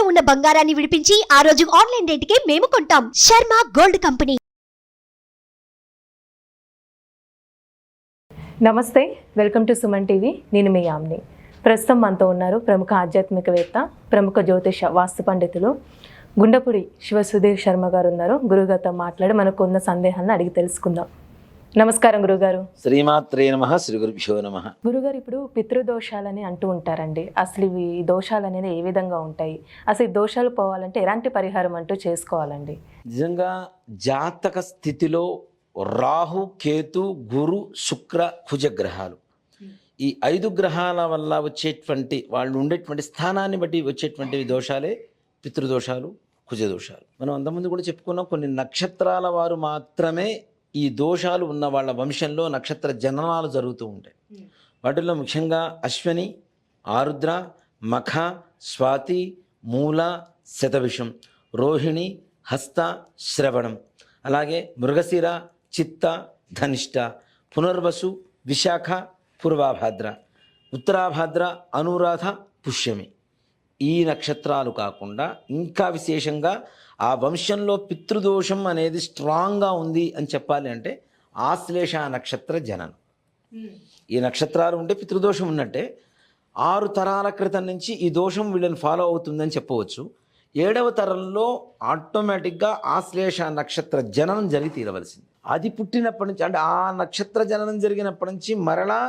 ఉన్న బంగారాన్ని విడిపించి ఆ రోజు ఆన్లైన్ రేటుకే మేము కొంటాం. Sharma gold company. నమస్తే, వెల్కమ్ టు సుమన్ టీవీ. నేను మీ యామ్ని. ప్రస్తుతం మనతో ఉన్నారు ప్రముఖ ఆధ్యాత్మికవేత్త, ప్రముఖ జ్యోతిష వాస్తు పండితులు గుండపుడి శివ సుధీర్ శర్మ గారు ఉన్నారు. గురుగారితో మాట్లాడి మనకు ఉన్న సందేహాలను అడిగి తెలుసుకుందాం. నమస్కారం గురుగారు. శ్రీమాత్రే నమః. శ్రీ గురుభ్యో నమః. గురుగారు, ఇప్పుడు పితృదోషాలని అంటూ ఉంటారండి. అసలు ఈ దోషాలు అనేది ఏ విధంగా ఉంటాయి? అసలు ఈ దోషాలు పోవాలంటే ఎలాంటి పరిహారం అంటూ చేసుకోవాలండి? నిజంగా జాతక స్థితిలో రాహు, కేతు, గురు, శుక్ర, కుజ గ్రహాలు, ఈ 5 గ్రహాల వల్ల వచ్చేటువంటి వాళ్ళు ఉండేటువంటి స్థానాన్ని బట్టి వచ్చేటువంటి దోషాలే పితృదోషాలు, కుజదోషాలు. మనం అంతకుముందు కూడా చెప్పుకున్నాం, కొన్ని నక్షత్రాల వారు మాత్రమే ఈ దోషాలు ఉన్న వాళ్ళ వంశంలో నక్షత్ర జననాలు జరుగుతూ ఉంటాయి. వాటిల్లో ముఖ్యంగా అశ్వని, ఆరుద్ర, మఖ, స్వాతి, మూల, శతభిషం, రోహిణి, హస్త, శ్రవణం, అలాగే మృగశిర, చిత్త, ధనిష్ట, పునర్వసు, విశాఖ, పూర్వాభాద్ర, ఉత్తరాభాద్ర, అనురాధ, పుష్యమి. ఈ నక్షత్రాలు కాకుండా ఇంకా విశేషంగా ఆ వంశంలో పితృదోషం అనేది స్ట్రాంగ్గా ఉంది అని చెప్పాలి అంటే ఆశ్లేష నక్షత్ర జననం. ఈ నక్షత్రాలు ఉంటే పితృదోషం ఉన్నట్టే. 6 తరాల క్రితం నుంచి ఈ దోషం వీళ్ళని ఫాలో అవుతుందని చెప్పవచ్చు. 7వ తరంలో ఆటోమేటిక్గా ఆశ్లేష నక్షత్ర జననం జరిగి తీరవలసింది. అది పుట్టినప్పటి నుంచి, అంటే ఆ నక్షత్ర జననం జరిగినప్పటి నుంచి మరలా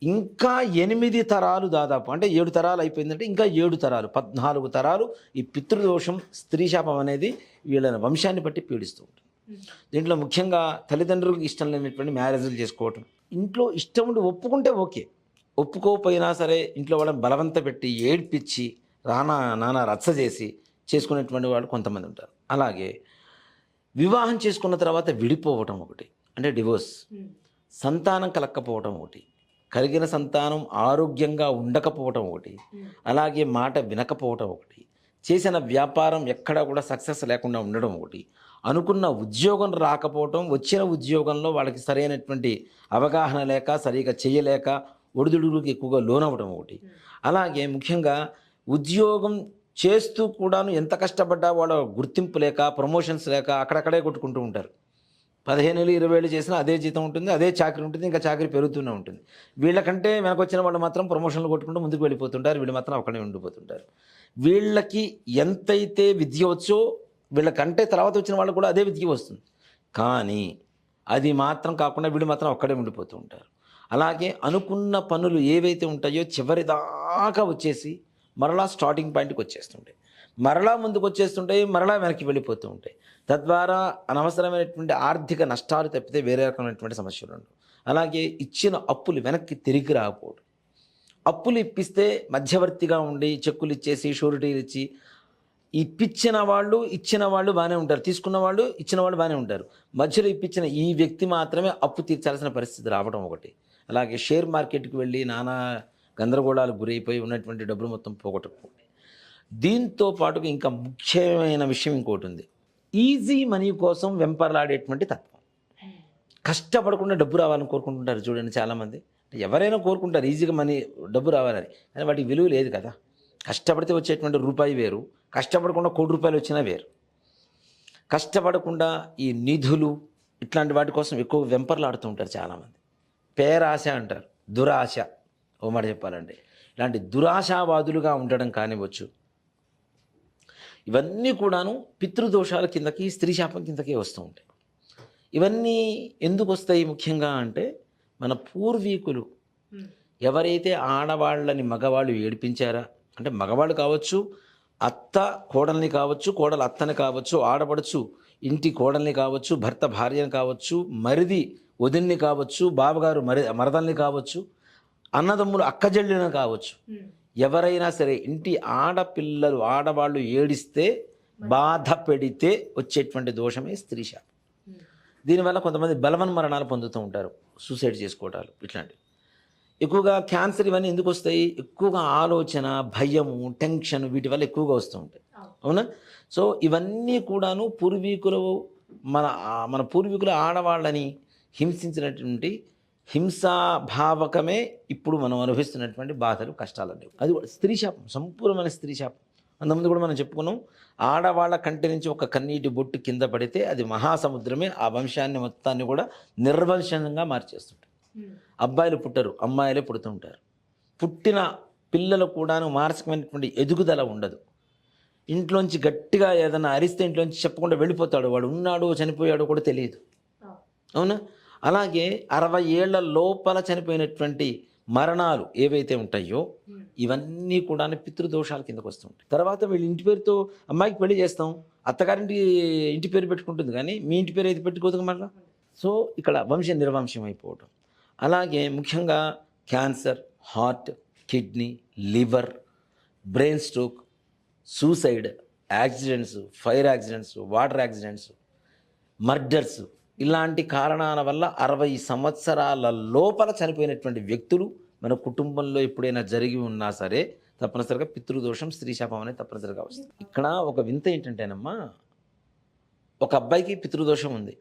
ఇంకా 8 తరాలు, దాదాపు అంటే 7 తరాలు అయిపోయిందంటే ఇంకా 7 తరాలు, 14 తరాలు ఈ పితృదోషం, స్త్రీ శాపం అనేది వీళ్ళని వంశాన్ని బట్టి పీడిస్తూ ఉంటుంది. దీంట్లో ముఖ్యంగా తల్లిదండ్రులకు ఇష్టం లేనటువంటి మ్యారేజ్లు చేసుకోవటం, ఇంట్లో ఇష్టం ఉండి ఒప్పుకుంటే ఓకే, ఒప్పుకోకపోయినా సరే ఇంట్లో వాళ్ళని బలవంత పెట్టి ఏడ్పించి నానా రచ్చ చేసి చేసుకునేటువంటి వాళ్ళు కొంతమంది ఉంటారు. అలాగే వివాహం చేసుకున్న తర్వాత విడిపోవటం ఒకటి, అంటే డివోర్స్, సంతానం కలక్కపోవటం ఒకటి, కలిగిన సంతానం ఆరోగ్యంగా ఉండకపోవటం ఒకటి, అలాగే మాట వినకపోవటం ఒకటి, చేసిన వ్యాపారం ఎక్కడా కూడా సక్సెస్ లేకుండా ఉండడం ఒకటి, అనుకున్న ఉద్యోగం రాకపోవటం, వచ్చిన ఉద్యోగంలో వాళ్ళకి సరైనటువంటి అవగాహన లేక, సరిగా చేయలేక ఒడిదుడుగులకు ఎక్కువగా లోనవ్వడం ఒకటి. అలాగే ముఖ్యంగా ఉద్యోగం చేస్తూ కూడాను ఎంత కష్టపడ్డా వాళ్ళ గుర్తింపు లేక, ప్రమోషన్స్ లేక అక్కడక్కడే కొట్టుకుంటూ ఉంటారు. 15 ఏళ్ళు 20 ఏళ్ళు చేసినా అదే జీతం ఉంటుంది, అదే చాకరీ ఉంటుంది, ఇంకా చాకరీ పెరుగుతూనే ఉంటుంది. వీళ్ళకంటే వెనకొచ్చిన వాళ్ళు మాత్రం ప్రమోషన్లు కొట్టుకుంటూ ముందుకు వెళ్ళిపోతుంటారు, వీళ్ళు మాత్రం అక్కడే ఉండిపోతుంటారు. వీళ్ళకి ఎంతైతే విద్య వచ్చో వీళ్ళకంటే తర్వాత వచ్చిన వాళ్ళు కూడా అదే విద్య వస్తుంది, కానీ అది మాత్రం కాకుండా వీళ్ళు మాత్రం అక్కడే ఉండిపోతూ ఉంటారు. అలాగే అనుకున్న పనులు ఏవైతే ఉంటాయో చివరి దాకా వచ్చేసి మరలా స్టార్టింగ్ పాయింట్కి వచ్చేస్తుంటాయి, మరలా ముందుకు వచ్చేస్తుంటాయి, మరలా వెనక్కి వెళ్ళిపోతూ ఉంటాయి. తద్వారా అనవసరమైనటువంటి ఆర్థిక నష్టాలు తప్పితే వేరే రకమైనటువంటి సమస్యలు ఉండవు. అలాగే ఇచ్చిన అప్పులు వెనక్కి తిరిగి రాకపోవడం, అప్పులు ఇప్పిస్తే మధ్యవర్తిగా ఉండి చెక్కులు ఇచ్చేసి షూరిటీలు ఇచ్చి ఇప్పించిన వాళ్ళు బాగానే ఉంటారు, తీసుకున్న వాళ్ళు ఇచ్చిన వాళ్ళు బాగానే ఉంటారు, మధ్యలో ఇప్పించిన ఈ వ్యక్తి మాత్రమే అప్పు తీర్చాల్సిన పరిస్థితి రావడం ఒకటి. అలాగే షేర్ మార్కెట్కి వెళ్ళి నానా గందరగోళాలకు గురైపోయి ఉన్నటువంటి డబ్బులు మొత్తం పోగొట్టుకోండి. దీంతో పాటుగా ఇంకా ముఖ్యమైన విషయం ఇంకోటి ఉంది, ఈజీ మనీ కోసం వెంపర్లాడేటువంటి తత్వం. కష్టపడకుండా డబ్బు రావాలని కోరుకుంటుంటారు చూడండి చాలామంది. ఎవరైనా కోరుకుంటారు ఈజీగా డబ్బు రావాలని, కానీ వాటికి విలువ లేదు కదా. కష్టపడితే వచ్చేటువంటి రూపాయి వేరు, కష్టపడకుండా ₹1,00,00,000 వచ్చినా వేరు. కష్టపడకుండా ఈ నిధులు ఇట్లాంటి వాటి కోసం ఎక్కువ వెంపర్లాడుతూ ఉంటారు చాలామంది. పేరాశ అంటారు, దురాశ. ఓ మాట చెప్పాలంటే ఇలాంటి దురాశావాదులుగా ఉండడం కానివచ్చు, ఇవన్నీ కూడాను పితృదోషాల కిందకి, స్త్రీ శాపం కిందకే వస్తూ ఉంటాయి. ఇవన్నీ ఎందుకు వస్తాయి ముఖ్యంగా అంటే, మన పూర్వీకులు ఎవరైతే ఆడవాళ్ళని మగవాళ్ళు ఏడిపించారా, అంటే మగవాళ్ళు కావచ్చు, అత్త కోడల్ని కావచ్చు, కోడలు అత్తని కావచ్చు, ఆడపడుచు ఇంటి కోడల్ని కావచ్చు, భర్త భార్యని కావచ్చు, మరిది వదిన్ని కావచ్చు, బావగారు మరదల్ని కావచ్చు, అన్నదమ్ములు అక్కజెళ్ళిన కావచ్చు, ఎవరైనా సరే ఇంటి ఆడవాళ్ళు ఏడిస్తే, బాధ పెడితే వచ్చేటువంటి దోషమే స్త్రీ శాపం. దీనివల్ల కొంతమంది బలవన్ మరణాలు పొందుతూ ఉంటారు, సూసైడ్ చేసుకోవటాలు ఇట్లాంటివి. ఎక్కువగా క్యాన్సర్ ఇవన్నీ ఎందుకు వస్తాయి? ఎక్కువగా ఆలోచన, భయము, టెన్షన్ వీటి వల్ల ఎక్కువగా వస్తూ ఉంటాయి, అవునా? సో ఇవన్నీ కూడాను మన పూర్వీకుల ఆడవాళ్ళని హింసించినటువంటి హింసాభావకమే ఇప్పుడు మనం అనుభవిస్తున్నటువంటి బాధలు, కష్టాలు అనేవి. అది స్త్రీ శాపం, సంపూర్ణమైన స్త్రీ శాపం. అంతకుముందు కూడా మనం చెప్పుకున్నాం, ఆడవాళ్ళ కంటి నుంచి ఒక కన్నీటి బొట్టు కింద పడితే అది మహాసముద్రమే ఆ వంశాన్ని మొత్తాన్ని కూడా నిర్వంశంగా మార్చేస్తుంటారు. అబ్బాయిలు పుట్టరు, అమ్మాయిలే పుడుతూ ఉంటారు. పుట్టిన పిల్లలు కూడాను మానసికమైనటువంటి ఎదుగుదల ఉండదు. ఇంట్లోంచి గట్టిగా ఏదైనా అరిస్తే ఇంట్లోంచి చెప్పకుండా వెళ్ళిపోతాడు, వాడు ఉన్నాడు చనిపోయాడు కూడా తెలియదు. అవునా? అలాగే 60 ఏళ్ల లోపల చనిపోయినటువంటి మరణాలు ఏవైతే ఉంటాయో ఇవన్నీ కూడా పితృదోషాల కిందకు వస్తుంటాయి. తర్వాత వీళ్ళు ఇంటి పేరుతో అమ్మాయికి పెళ్లి చేస్తాం, అత్తగారింటి ఇంటి పేరు పెట్టుకుంటుంది, కానీ మీ ఇంటి పేరు అయితే పెట్టుకోదు మళ్ళీ. సో ఇక్కడ వంశ నిర్వంశం అయిపోవటం. అలాగే ముఖ్యంగా cancer, heart, kidney, liver, brain stroke, suicide, accidents, fire accidents, water accidents, murders, ఇలాంటి కారణాల వల్ల 60 సంవత్సరాల లోపల చనిపోయినటువంటి వ్యక్తులు మన కుటుంబంలో ఎప్పుడైనా జరిగి ఉన్నా సరే తప్పనిసరిగా పితృదోషం, స్త్రీ శాపం అనేది తప్పనిసరిగా వస్తుంది. ఇక్కడ ఒక వింత ఏంటంటేనమ్మా, ఒక అబ్బాయికి పితృదోషం ఉంది,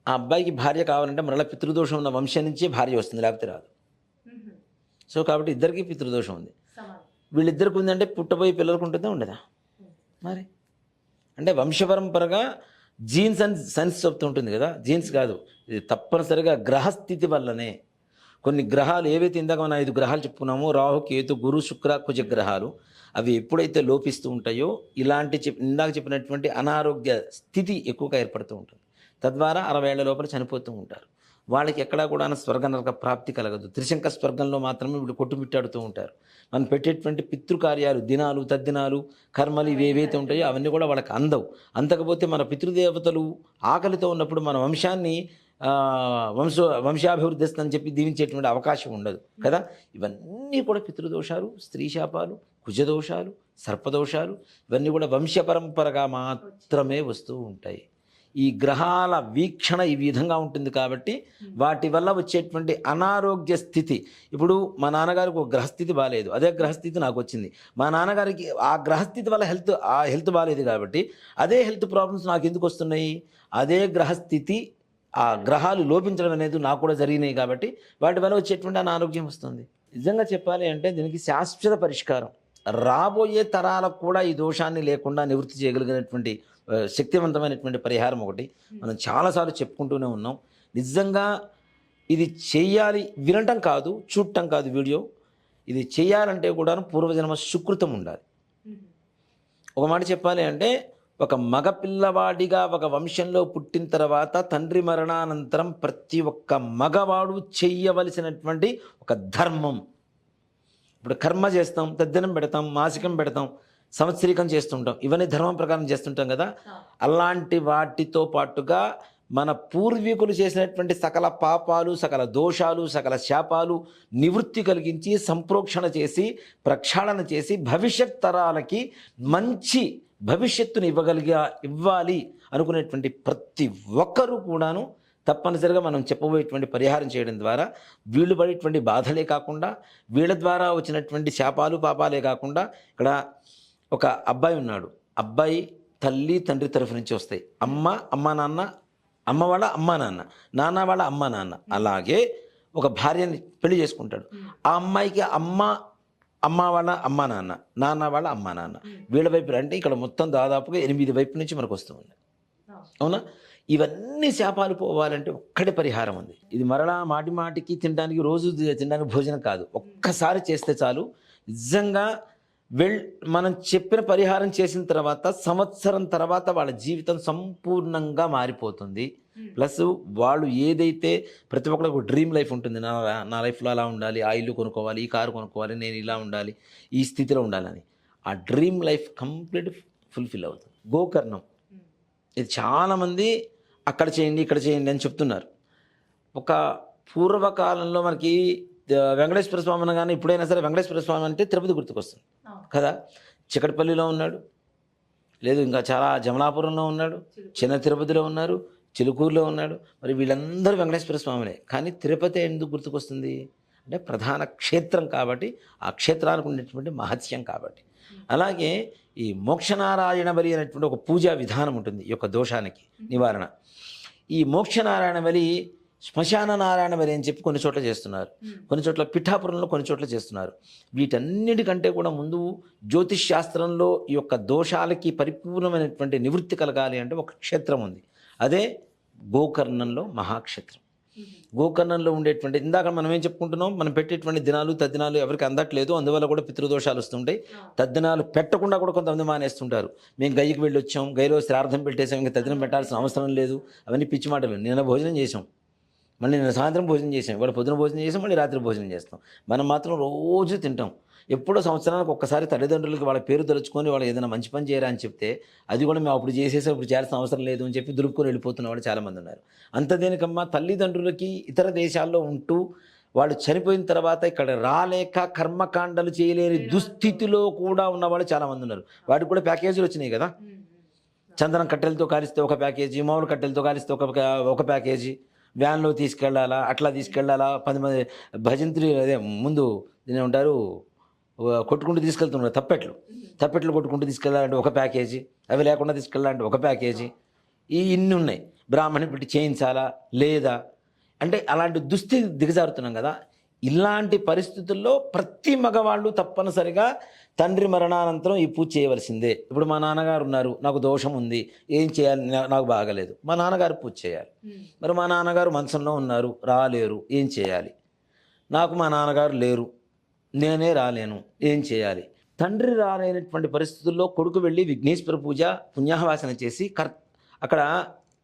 ఆ అబ్బాయికి భార్య కావాలంటే మరలా పితృదోషం ఉన్న వంశం నుంచే భార్య వస్తుంది, లేకపోతే రాదు. సో కాబట్టి ఇద్దరికి పితృదోషం ఉంది. వీళ్ళిద్దరికి ఉందంటే పుట్టబోయే పిల్లలకు ఉంటుందా ఉండదా? మరి అంటే వంశపరంపరగా జీన్స్ అండ్ సైన్స్ చెప్తూ ఉంటుంది కదా, జీన్స్ కాదు, ఇది తప్పనిసరిగా గ్రహస్థితి వల్లనే. కొన్ని గ్రహాలు ఏవైతే ఇందాక మనం 5 గ్రహాలు చెప్పుకున్నామో, రాహు, కేతు, గురు, శుక్ర, కుజ గ్రహాలు, అవి ఎప్పుడైతే లోపిస్తూ ఉంటాయో ఇలాంటి ఇందాక చెప్పినటువంటి అనారోగ్య స్థితి ఎక్కువగా ఏర్పడుతూ ఉంటుంది. తద్వారా 60 ఏళ్ల లోపల చనిపోతూ ఉంటారు. వాళ్ళకి ఎక్కడా కూడా స్వర్గ నరక ప్రాప్తి కలగదు. త్రిశంక స్వర్గంలో మాత్రమే వీళ్ళు కొట్టుమిట్టాడుతూ ఉంటారు. మనం పెట్టేటువంటి పితృకార్యాలు, దినాలు, తద్దినాలు, కర్మలు ఇవి ఏవైతే ఉంటాయో అవన్నీ కూడా వాళ్ళకి అందవు. అంతకపోతే మన పితృదేవతలు ఆకలితో ఉన్నప్పుడు మన వంశాన్ని వంశాభివృద్ధి అని చెప్పి దీవించేటువంటి అవకాశం ఉండదు కదా. ఇవన్నీ కూడా పితృదోషాలు, స్త్రీ శాపాలు, కుజదోషాలు, సర్పదోషాలు, ఇవన్నీ కూడా వంశపరంపరగా మాత్రమే వస్తూ ఉంటాయి. ఈ గ్రహాల వీక్షణ ఈ విధంగా ఉంటుంది కాబట్టి వాటి వల్ల వచ్చేటువంటి అనారోగ్య స్థితి, ఇప్పుడు మా నాన్నగారికి ఒక గ్రహస్థితి బాగాలేదు, అదే గ్రహస్థితి నాకు వచ్చింది. మా నాన్నగారికి ఆ గ్రహస్థితి వల్ల హెల్త్ బాగాలేదు కాబట్టి అదే హెల్త్ ప్రాబ్లమ్స్ నాకు ఎందుకు వస్తున్నాయి? అదే గ్రహస్థితి, ఆ గ్రహాలు లోపించడం అనేది నాకు కూడా జరిగినాయి కాబట్టి వాటి వల్ల వచ్చేటువంటి అనారోగ్యం వస్తుంది. నిజంగా చెప్పాలి అంటే దీనికి శాశ్వత పరిష్కారం, రాబోయే తరాలకు కూడా ఈ దోషాన్ని లేకుండా నివృత్తి చేయగలిగినటువంటి శక్తివంతమైనటువంటి పరిహారం ఒకటి మనం చాలాసార్లు చెప్పుకుంటూనే ఉన్నాం. నిజంగా ఇది చెయ్యాలి, వినటం కాదు, చూడటం కాదు వీడియో, ఇది చేయాలంటే కూడా పూర్వజన్మ సుకృతం ఉండాలి. ఒక మాట చెప్పాలి అంటే, ఒక మగ పిల్లవాడిగా ఒక వంశంలో పుట్టిన తర్వాత తండ్రి మరణానంతరం ప్రతి ఒక్క మగవాడు చెయ్యవలసినటువంటి ఒక ధర్మం. ఇప్పుడు కర్మ చేస్తాం, తద్దినం పెడతాం, మాసికం పెడతాం, సంవత్సరీకం చేస్తుంటాం, ఇవన్నీ ధర్మం ప్రకారం చేస్తుంటాం కదా. అలాంటి వాటితో పాటుగా మన పూర్వీకులు చేసినటువంటి సకల పాపాలు, సకల దోషాలు, సకల శాపాలు నివృత్తి కలిగించి సంప్రోక్షణ చేసి ప్రక్షాళన చేసి భవిష్యత్ తరాలకి మంచి భవిష్యత్తుని ఇవ్వాలి అనుకునేటువంటి ప్రతి ఒక్కరూ కూడాను తప్పనిసరిగా మనం చెప్పబోయేటువంటి పరిహారం చేయడం ద్వారా వీళ్ళు పడేటువంటి బాధలే కాకుండా, వీళ్ళ ద్వారా వచ్చినటువంటి శాపాలు పాపాలే కాకుండా, ఇక్కడ ఒక అబ్బాయి ఉన్నాడు, అబ్బాయి తల్లి తండ్రి తరఫు నుంచి వస్తాయి, అమ్మ నాన్న, అమ్మ వాళ్ళ అమ్మ నాన్న, నాన్న వాళ్ళ అమ్మ నాన్న. అలాగే ఒక భార్యని పెళ్లి చేసుకుంటాడు, ఆ అమ్మాయికి అమ్మ వాళ్ళ అమ్మ నాన్న, నాన్న వాళ్ళ అమ్మ నాన్న, వీళ్ళ వైపు అంటే ఇక్కడ మొత్తం దాదాపుగా 8 వైపు నుంచి మనకు వస్తుంది. అవునా? ఇవన్నీ శాపాలు పోవాలంటే ఒక్కటే పరిహారం ఉంది. ఇది మరలా మాటికి తినడానికి, రోజు తినడానికి భోజనం కాదు, ఒక్కసారి చేస్తే చాలు. నిజంగా మనం చెప్పిన పరిహారం చేసిన తర్వాత సంవత్సరం తర్వాత వాళ్ళ జీవితం సంపూర్ణంగా మారిపోతుంది. ప్లస్ వాళ్ళు ఏదైతే ప్రతి ఒక్కరికి ఒక డ్రీమ్ లైఫ్ ఉంటుంది, నా లైఫ్లో అలా ఉండాలి, ఆ ఇల్లు కొనుక్కోవాలి, ఈ కారు కొనుక్కోవాలి, నేను ఇలా ఉండాలి, ఈ స్థితిలో ఉండాలని, ఆ డ్రీమ్ లైఫ్ కంప్లీట్ ఫుల్ఫిల్ అవుతుంది. గోకర్ణం ఇది చాలామంది అక్కడ చేయండి ఇక్కడ చేయండి అని చెప్తున్నారు. ఒక పూర్వకాలంలో మనకి వెంకటేశ్వర స్వామి అనగానే ఇప్పుడైనా సరే వెంకటేశ్వర స్వామి అంటే తిరుపతి గుర్తుకొస్తుంది కదా. చికటపల్లిలో ఉన్నాడు, లేదు ఇంకా చాలా జమలాపురంలో ఉన్నాడు, చిన్న తిరుపతిలో ఉన్నారు, చిలుకూరులో ఉన్నాడు. మరి వీళ్ళందరూ వెంకటేశ్వర స్వామినే. కానీ తిరుపతి ఎందుకు గుర్తుకొస్తుంది అంటే ప్రధాన క్షేత్రం కాబట్టి, ఆ క్షేత్రానికి ఉండేటువంటి మహత్యం కాబట్టి. అలాగే ఈ మోక్షనారాయణ బలి అనేటువంటి ఒక పూజా విధానం ఉంటుంది ఈ యొక్క దోషానికి నివారణ. ఈ మోక్షనారాయణ బలి శ్మశాన నారాయణ బలి అని చెప్పి కొన్ని చోట్ల చేస్తున్నారు, కొన్ని చోట్ల పిఠాపురంలో కొన్ని చోట్ల చేస్తున్నారు. వీటన్నిటికంటే కూడా ముందు జ్యోతిష్ శాస్త్రంలో ఈ యొక్క దోషాలకి పరిపూర్ణమైనటువంటి నివృత్తి కలగాలి అంటే ఒక క్షేత్రం ఉంది, అదే గోకర్ణంలో మహాక్షేత్రం. గోకర్ణంలో ఉండేటువంటి ఇందాక మనం ఏం చెప్పుకుంటున్నాం, మనం పెట్టేటువంటి దినాలు తద్దినాలు ఎవరికి అందట్లేదు, అందువల్ల కూడా పితృదోషాలు వస్తుంటాయి. తద్దినాలు పెట్టకుండా కూడా కొంతమంది మానేస్తుంటారు. మేము గయ్యకి వెళ్ళి వచ్చాం, గయ్యలో శ్రార్థం పెట్టేసాం, ఇంకా తద్దినం పెట్టాల్సిన అవసరం లేదు, అవన్నీ పిచ్చి మాటలు. నిన్న భోజనం చేసాం, మళ్ళీ నిన్న సాయంత్రం భోజనం చేసాం, ఇవాళ పొద్దున భోజనం చేసాం, మళ్ళీ రాత్రి భోజనం చేస్తాం. మనం మాత్రం రోజు తింటాం. ఎప్పుడో సంవత్సరానికి ఒక్కసారి తల్లిదండ్రులకి వాళ్ళ పేరు తలుచుకొని వాళ్ళు ఏదైనా మంచి పని చేయరా అని చెప్తే అది కూడా మేము అప్పుడు చేసేసి ఇప్పుడు చేయాల్సిన అవసరం లేదు అని చెప్పి దులుపుకొని వెళ్ళిపోతున్న వాళ్ళు చాలామంది ఉన్నారు. అంత దేనికమ్మా, తల్లిదండ్రులకి ఇతర దేశాల్లో ఉంటూ వాళ్ళు చనిపోయిన తర్వాత ఇక్కడ రాలేక కర్మకాండలు చేయలేని దుస్థితిలో కూడా ఉన్నవాళ్ళు చాలామంది ఉన్నారు. వాటికి కూడా ప్యాకేజీలు వచ్చినాయి కదా. చందనం కట్టెలతో కాలిస్తే ఒక ప్యాకేజీ, మామూలు కట్టెలతో కాలిస్తే ఒక ప్యాకేజీ, వ్యాన్లో తీసుకెళ్ళాలా, అట్లా తీసుకెళ్ళాలా, 10 మంది భజంత్రి అదే ముందు దీని ఉంటారు కొట్టుకుంటూ తీసుకెళ్తున్నారు, తప్పెట్లు కొట్టుకుంటూ తీసుకెళ్ళాలంటే ఒక ప్యాకేజీ, అవి లేకుండా తీసుకెళ్ళాలంటే ఒక ప్యాకేజీ, ఇన్ని ఉన్నాయి. బ్రాహ్మణి పెట్టి చేయించాలా లేదా అంటే అలాంటి దుస్థితి దిగజారుతున్నాం కదా. ఇలాంటి పరిస్థితుల్లో ప్రతి మగవాళ్ళు తప్పనిసరిగా తండ్రి మరణానంతరం ఈ పూజ చేయవలసిందే. ఇప్పుడు మా నాన్నగారు ఉన్నారు, నాకు దోషం ఉంది, ఏం చేయాలి, నాకు బాగలేదు, మా నాన్నగారు పూజ చేయాలి. మరి మా నాన్నగారు మంచంలో ఉన్నారు, రాలేరు, ఏం చేయాలి? నాకు మా నాన్నగారు లేరు, నేనే రాలేను, ఏం చేయాలి? తండ్రి రాలేనటువంటి పరిస్థితుల్లో కొడుకు వెళ్ళి విఘ్నేశ్వర పూజ పుణ్యాహవాసన చేసి అక్కడ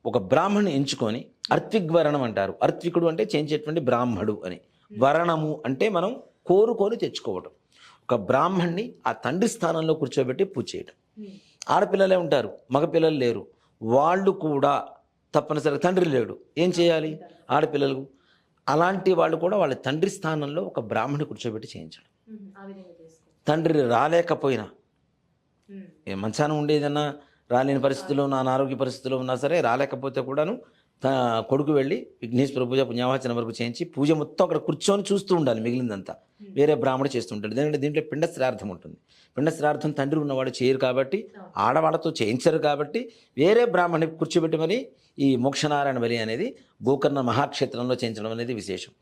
ఒక బ్రాహ్మణ్ణి ఎంచుకొని, అర్త్విగ్వరణం అంటారు. అర్త్వికుడు అంటే చేయించేటువంటి బ్రాహ్మడు అని, వరణము అంటే మనం కోరుకొని తెచ్చుకోవటం. ఒక బ్రాహ్మణ్ణి ఆ తండ్రి స్థానంలో కూర్చోబెట్టి పూజ చేయటం. ఆడపిల్లలే ఉంటారు, మగపిల్లలు లేరు, వాళ్ళు కూడా తప్పనిసరిగా తండ్రి లేడు, ఏం చేయాలి? ఆడపిల్లలు అలాంటి వాళ్ళు కూడా వాళ్ళ తండ్రి స్థానంలో ఒక బ్రాహ్మణి కూర్చోబెట్టి చేయించడం. తండ్రి రాలేకపోయినా, మంచాన ఉండేదన్నా రాలేని పరిస్థితుల్లో ఉన్న, అనారోగ్య పరిస్థితుల్లో ఉన్నా సరే రాలేకపోతే కూడాను కొడుకు వెళ్ళి విఘ్నేశ్వర పూజ పుణ్యావాచన వరకు చేయించి పూజ మొత్తం అక్కడ కూర్చొని చూస్తూ ఉండాలి. మిగిలిందంతా వేరే బ్రాహ్మడు చేస్తుంటాడు. ఎందుకంటే దీంట్లో పిండ శ్రార్థం ఉంటుంది. పిండ శ్రార్థం తండ్రి ఉన్నవాడు చేయరు కాబట్టి, ఆడవాళ్ళతో చేయించరు కాబట్టి వేరే బ్రాహ్మణి కూర్చోబెట్టి మరి ఈ మోక్షనారాయణ బలి అనేది గోకర్ణ మహాక్షేత్రంలో చేయించడం అనేది విశేషం.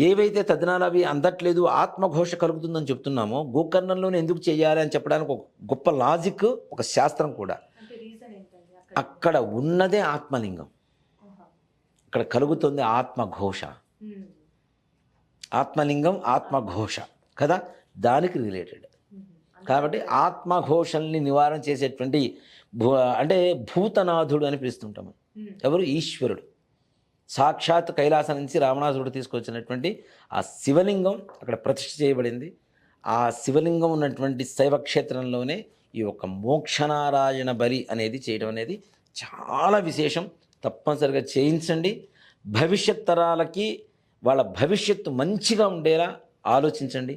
ఏవైతే తద్దినాలు అవి అందట్లేదు, ఆత్మఘోష కలుగుతుందని చెప్తున్నామో గోకర్ణంలోనే ఎందుకు చేయాలి అని చెప్పడానికి ఒక గొప్ప లాజిక్, ఒక శాస్త్రం కూడా. అక్కడ ఉన్నదే ఆత్మలింగం, ఇక్కడ కలుగుతుంది ఆత్మఘోష. ఆత్మలింగం ఆత్మఘోష కదా, దానికి రిలేటెడ్ కాబట్టి ఆత్మఘోషల్ని నివారణ చేసేటువంటి అంటే భూతనాథుడు అని పిలుస్తుంటాము. ఎవరు? ఈశ్వరుడు. సాక్షాత్ కైలాసం నుంచి రావణాసురుడు తీసుకొచ్చినటువంటి ఆ శివలింగం అక్కడ ప్రతిష్ఠ చేయబడింది. ఆ శివలింగం ఉన్నటువంటి శైవక్షేత్రంలోనే ఈ యొక్క మోక్షనారాయణ బలి అనేది చేయడం అనేది చాలా విశేషం. తప్పనిసరిగా చేయించండి. భవిష్యత్ తరాలకి వాళ్ళ భవిష్యత్తు మంచిగా ఉండేలా ఆలోచించండి.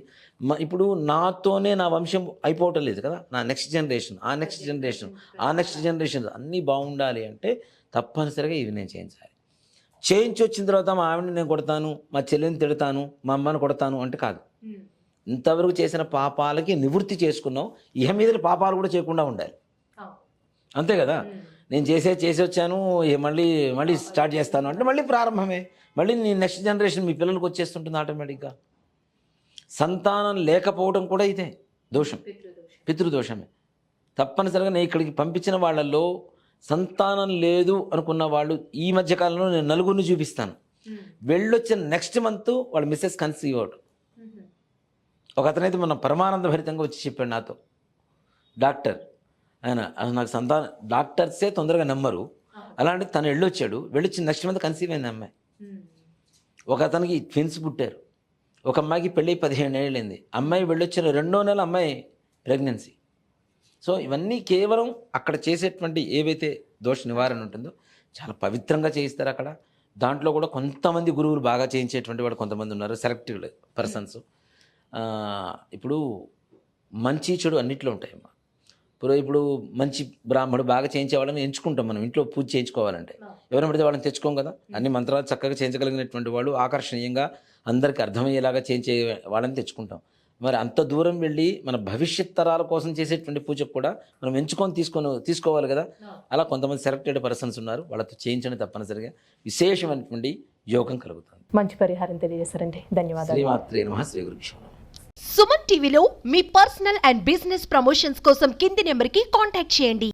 ఇప్పుడు నాతోనే నా వంశం అయిపోవటం లేదు కదా, నా నెక్స్ట్ జనరేషన్, ఆ నెక్స్ట్ జనరేషన్, ఆ నెక్స్ట్ జనరేషన్ అన్నీ బాగుండాలి అంటే తప్పనిసరిగా ఇవి నేను చేయించాలి. చేయించి వచ్చిన తర్వాత మా ఆవిడని నేను కొడతాను, మా చెల్లిని తిడతాను, మా అమ్మని కొడతాను అంటే కాదు. ఇంతవరకు చేసిన పాపాలకి నివృత్తి చేసుకున్నాం, ఇహ మీద పాపాలు కూడా చేయకుండా ఉండాలి. అంతే కదా. నేను చేసి వచ్చాను, మళ్ళీ స్టార్ట్ చేస్తాను అంటే మళ్ళీ ప్రారంభమే. మళ్ళీ నీ నెక్స్ట్ జనరేషన్ మీ పిల్లలకు వచ్చేస్తుంటుంది ఆటోమేటిక్గా. సంతానం లేకపోవడం కూడా ఇదే దోషం, పితృదోషమే. తప్పనిసరిగా నేను ఇక్కడికి పంపించిన వాళ్ళల్లో సంతానం లేదు అనుకున్న వాళ్ళు ఈ మధ్యకాలంలో నేను నలుగురిని చూపిస్తాను. వెళ్ళొచ్చిన నెక్స్ట్ మంత్ వాళ్ళ మిస్సెస్ కన్సీవ్ అవుట్. ఒక అతనైతే మన పరమానంద భరితంగా వచ్చి చెప్పాడు నాతో, డాక్టర్ ఆయన, నాకు సంతానం, డాక్టర్సే తొందరగా నమ్మరు, అలాంటి తను వెళ్ళొచ్చిన నెక్స్ట్ మంత్ కన్సీవ్ అయింది అమ్మాయి. ఒక అతనికి ట్విన్స్ పుట్టారు, ఒక అమ్మాయికి పెళ్ళి 17 ఏళ్ళైంది, అమ్మాయి వెళ్ళొచ్చిన 2వ నెల అమ్మాయి ప్రెగ్నెన్సీ. సో ఇవన్నీ కేవలం అక్కడ చేసేటువంటి ఏవైతే దోష నివారణ ఉంటుందో చాలా పవిత్రంగా చేయిస్తారు అక్కడ. దాంట్లో కూడా కొంతమంది గురువులు బాగా చేయించేటువంటి వాడు కొంతమంది ఉన్నారు, సెలెక్టివ్ పర్సన్స్. ఇప్పుడు మంచి చెడు అన్నిట్లో ఉంటాయమ్మా. ఇప్పుడు మంచి బ్రాహ్మడు బాగా చేయించే వాళ్ళని ఎంచుకుంటాం మనం ఇంట్లో పూజ చేయించుకోవాలంటే. ఎవరైనా పడితే వాళ్ళని తెచ్చుకోం కదా. అన్ని మంత్రాలు చక్కగా చేయించగలిగినటువంటి వాళ్ళు, ఆకర్షణీయంగా అందరికీ అర్థమయ్యేలాగా చేయించే వాళ్ళని తెచ్చుకుంటాం. మరి అంత దూరం వెళ్ళి మన భవిష్యత్ తరాల కోసం చేసేటువంటి పూజకు కూడా మనం ఎంచుకొని తీసుకోవాలి కదా. అలా కొంతమంది సెలెక్టెడ్ పర్సన్స్ ఉన్నారు, వాళ్ళతో చేయించడం తప్పనిసరిగా విశేషమైనటువంటి యోగం కలుగుతుంది. మంచి పరిహారం తెలియజేస్తారండి. ధన్యవాదాలు. శ్రీమాత్రే నమః. శ్రీ గురుభ్యో నమః. సుమన్ టీవీలో మీ పర్సనల్ అండ్ బిజినెస్ ప్రమోషన్స్ కోసం కింది నెంబర్కి కాంటాక్ట్ చేయండి.